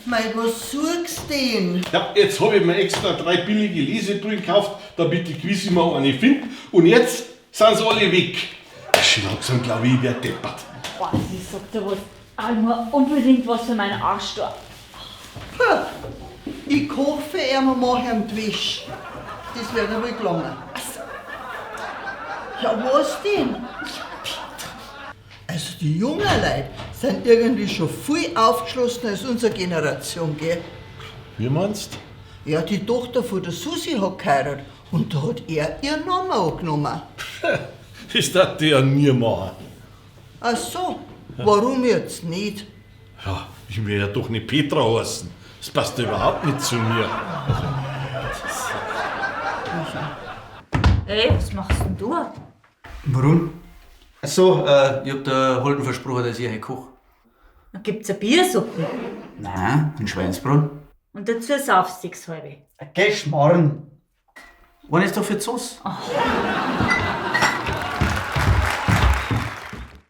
Mei, was suchst denn? Ja, jetzt habe ich mir extra 3 billige Lesebrillen gekauft, damit ich gewiss immer eine finde. Und jetzt sind sie alle weg. Schon langsam glaube ich werde deppert. Boah, ich sag dir was. Ich muss unbedingt was für meinen Arsch tun. Ich koche für ihn und mache ihm die Wäsche. Das wird aber gelungen. Ja, was denn? Also die jungen Leute sind irgendwie schon viel aufgeschlossener als unsere Generation, gell? Wie meinst Ja, die Tochter von der Susi hat geheiratet und da hat er ihren Namen angenommen. du? Das darf die ja nie machen. Ach so, warum jetzt nicht? Ja, ich will ja doch nicht Petra heißen. Das passt ja überhaupt nicht zu mir. Hey, was machst denn du? Warum? Achso, ich hab der Holden versprochen, dass ich euch koche. Gibt's eine Biersuppe? Nein, ein Schweinsbraten. Und dazu saufst du 6 halbe. Ein Geschmarren. Einer ist doch für die Sauce.